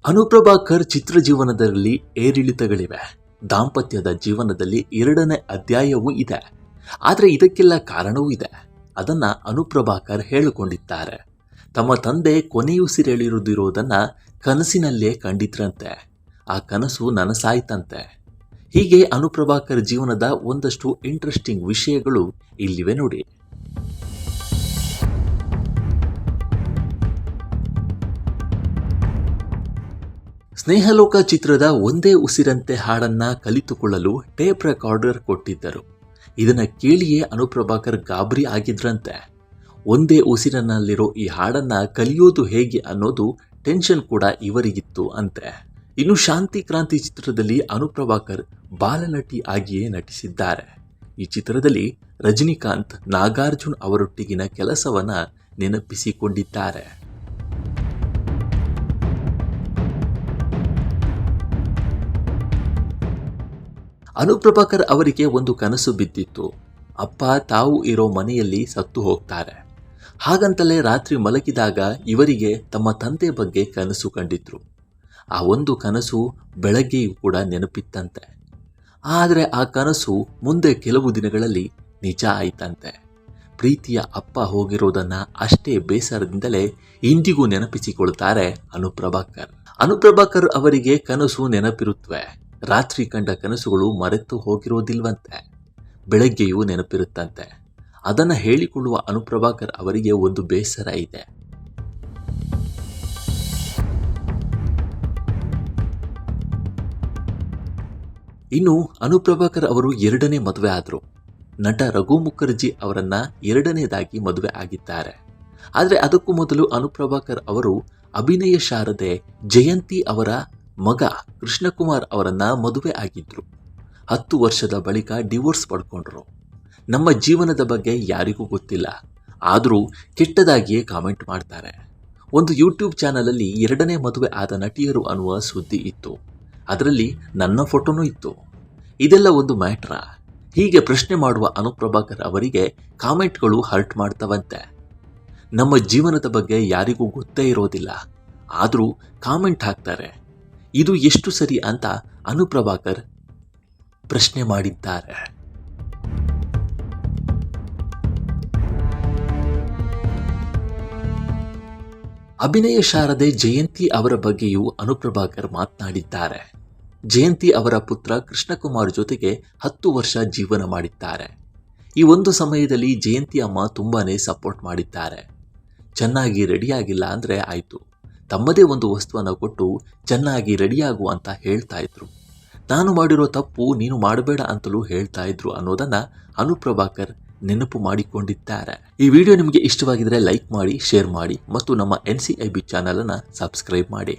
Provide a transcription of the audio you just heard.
ಅನುಪ್ರಭಾಕರ್ ಚಿತ್ರ ಜೀವನದಲ್ಲಿ ಏರಿಳಿತಗಳಿವೆ. ದಾಂಪತ್ಯದ ಜೀವನದಲ್ಲಿ 2ನೇ ಅಧ್ಯಾಯವೂ ಇದೆ. ಆದರೆ ಇದಕ್ಕೆಲ್ಲ ಕಾರಣವೂ ಇದೆ. ಅದನ್ನ ಅನುಪ್ರಭಾಕರ್ ಹೇಳಿಕೊಂಡಿದ್ದಾರೆ. ತಮ್ಮ ತಂದೆ ಕೊನೆಯುಸಿರೆಳೆದಿರುವುದನ್ನ ಕನಸಿನಲ್ಲೇ ಕಂಡಿದ್ರಂತೆ. ಆ ಕನಸು ನನಸಾಯ್ತಂತೆ. ಹೀಗೆ ಅನುಪ್ರಭಾಕರ್ ಜೀವನದ ಒಂದಷ್ಟು ಇಂಟ್ರೆಸ್ಟಿಂಗ್ ವಿಷಯಗಳು ಇಲ್ಲಿವೆ ನೋಡಿ. ಸ್ನೇಹಲೋಕ ಚಿತ್ರದ ಒಂದೇ ಉಸಿರಂತೆ ಹಾಡನ್ನ ಕಲಿತುಕೊಳ್ಳಲು ಟೇಪ್ ರೆಕಾರ್ಡರ್ ಕೊಟ್ಟಿದ್ದರು. ಇದನ್ನ ಕೇಳಿಯೇ ಅನುಪ್ರಭಾಕರ್ ಗಾಬರಿ ಆಗಿದ್ರಂತೆ. ಒಂದೇ ಉಸಿರಿನಲ್ಲಿರೋ ಈ ಹಾಡನ್ನ ಕಲಿಯೋದು ಹೇಗೆ ಅನ್ನೋದು ಟೆನ್ಷನ್ ಕೂಡ ಇವರಿಗಿತ್ತು ಅಂತೆ. ಇನ್ನು ಶಾಂತಿ ಕ್ರಾಂತಿ ಚಿತ್ರದಲ್ಲಿ ಅನುಪ್ರಭಾಕರ್ ಬಾಲನಟಿ ಆಗಿಯೇ ನಟಿಸಿದ್ದಾರೆ. ಈ ಚಿತ್ರದಲ್ಲಿ ರಜನಿಕಾಂತ್, ನಾಗಾರ್ಜುನ್ ಅವರೊಟ್ಟಿಗಿನ ಕೆಲಸವನ್ನ ನೆನಪಿಸಿಕೊಂಡಿದ್ದಾರೆ. ಅನುಪ್ರಭಾಕರ್ ಅವರಿಗೆ ಒಂದು ಕನಸು ಬಿದ್ದಿತ್ತು. ಅಪ್ಪ ತಾವು ಇರೋ ಮನೆಯಲ್ಲಿ ಸತ್ತು ಹೋಗ್ತಾರೆ. ಹಾಗಂತಲೇ ರಾತ್ರಿ ಮಲಗಿದಾಗ ಇವರಿಗೆ ತಮ್ಮ ತಂದೆ ಬಗ್ಗೆ ಕನಸು ಕಂಡಿದ್ರು. ಆ ಒಂದು ಕನಸು ಬೆಳಗ್ಗೆಯೂ ಕೂಡ ನೆನಪಿತ್ತಂತೆ. ಆದರೆ ಆ ಕನಸು ಮುಂದೆ ಕೆಲವು ದಿನಗಳಲ್ಲಿ ನಿಜ ಆಯ್ತಂತೆ. ಪ್ರೀತಿಯ ಅಪ್ಪ ಹೋಗಿರೋದನ್ನ ಅಷ್ಟೇ ಬೇಸರದಿಂದಲೇ ಇಂದಿಗೂ ನೆನಪಿಸಿಕೊಳ್ತಾರೆ ಅನುಪ್ರಭಾಕರ್. ಅನುಪ್ರಭಾಕರ್ ಅವರಿಗೆ ಕನಸು ನೆನಪಿರುತ್ತವೆ. ರಾತ್ರಿ ಕಂಡ ಕನಸುಗಳು ಮರೆತು ಹೋಗಿರೋದಿಲ್ವಂತೆ. ಬೆಳಗ್ಗೆಯೂ ನೆನಪಿರುತ್ತಂತೆ. ಅದನ್ನು ಹೇಳಿಕೊಳ್ಳುವ ಅನುಪ್ರಭಾಕರ್ ಅವರಿಗೆ ಒಂದು ಬೇಸರ ಇದೆ. ಇನ್ನು ಅನುಪ್ರಭಾಕರ್ ಅವರು 2ನೇ ಮದುವೆ ಆದರು. ನಟ ರಘು ಮುಖರ್ಜಿ ಅವರನ್ನ 2ನೇದಾಗಿ ಮದುವೆ ಆಗಿದ್ದಾರೆ. ಆದರೆ ಅದಕ್ಕೂ ಮೊದಲು ಅನುಪ್ರಭಾಕರ್ ಅವರು ಅಭಿನಯ ಶಾರದೆ ಜಯಂತಿ ಅವರ ಮಗ ಕೃಷ್ಣಕುಮಾರ್ ಅವರನ್ನ ಮದುವೆ ಆಗಿದ್ರು. 10 ವರ್ಷದ ಬಳಿಕ ಡಿವೋರ್ಸ್ ಪಡ್ಕೊಂಡ್ರು. ನಮ್ಮ ಜೀವನದ ಬಗ್ಗೆ ಯಾರಿಗೂ ಗೊತ್ತಿಲ್ಲ, ಆದರೂ ಕೆಟ್ಟದಾಗಿಯೇ ಕಾಮೆಂಟ್ ಮಾಡ್ತಾರೆ. ಒಂದು ಯೂಟ್ಯೂಬ್ ಚಾನಲಲ್ಲಿ 2ನೇ ಮದುವೆ ಆದ ನಟಿಯರು ಅನ್ನುವ ಸುದ್ದಿ ಇತ್ತು. ಅದರಲ್ಲಿ ನನ್ನ ಫೋಟೋನೂ ಇತ್ತು. ಇದೆಲ್ಲ ಒಂದು ಮ್ಯಾಟ್ರಾ? ಹೀಗೆ ಪ್ರಶ್ನೆ ಮಾಡುವ ಅನುಪ್ರಭಾಕರ್ ಅವರಿಗೆ ಕಾಮೆಂಟ್ಗಳು ಹರ್ಟ್ ಮಾಡ್ತವಂತೆ. ನಮ್ಮ ಜೀವನದ ಬಗ್ಗೆ ಯಾರಿಗೂ ಗೊತ್ತೇ ಇರೋದಿಲ್ಲ, ಆದರೂ ಕಾಮೆಂಟ್ ಹಾಕ್ತಾರೆ. ಇದು ಎಷ್ಟು ಸರಿ ಅಂತ ಅನುಪ್ರಭಾಕರ್ ಪ್ರಶ್ನೆ ಮಾಡಿದ್ದಾರೆ. ಅಭಿನಯ ಶಾರದೆ ಜಯಂತಿ ಅವರ ಬಗ್ಗೆಯೂ ಅನುಪ್ರಭಾಕರ್ ಮಾತನಾಡಿದ್ದಾರೆ. ಜಯಂತಿ ಅವರ ಪುತ್ರ ಕೃಷ್ಣಕುಮಾರ್ ಜೊತೆಗೆ 10 ವರ್ಷ ಜೀವನ ಮಾಡಿದ್ದಾರೆ. ಈ ಒಂದು ಸಮಯದಲ್ಲಿ ಜಯಂತಿ ಅಮ್ಮ ತುಂಬಾನೇ ಸಪೋರ್ಟ್ ಮಾಡಿದ್ದಾರೆ. ಚೆನ್ನಾಗಿ ರೆಡಿಯಾಗಿಲ್ಲ ಅಂದರೆ ಆಯಿತು, ತಮ್ಮದೇ ಒಂದು ವಸ್ತುವನ್ನು ಕೊಟ್ಟು ಚೆನ್ನಾಗಿ ರೆಡಿಯಾಗು ಅಂತ ಹೇಳ್ತಾ ಇದ್ರು. ನಾನು ಮಾಡಿರೋ ತಪ್ಪು ನೀನು ಮಾಡಬೇಡ ಅಂತಲೂ ಹೇಳ್ತಾ ಇದ್ರು ಅನ್ನೋದನ್ನ ಅನುಪ್ರಭಾಕರ್ ನೆನಪು ಮಾಡಿಕೊಂಡಿದ್ದಾರೆ. ಈ ವಿಡಿಯೋ ನಿಮಗೆ ಇಷ್ಟವಾಗಿದ್ರೆ ಲೈಕ್ ಮಾಡಿ, ಶೇರ್ ಮಾಡಿ ಮತ್ತು ನಮ್ಮ NCIB ಚಾನಲನ್ನು ಸಬ್ಸ್ಕ್ರೈಬ್ ಮಾಡಿ.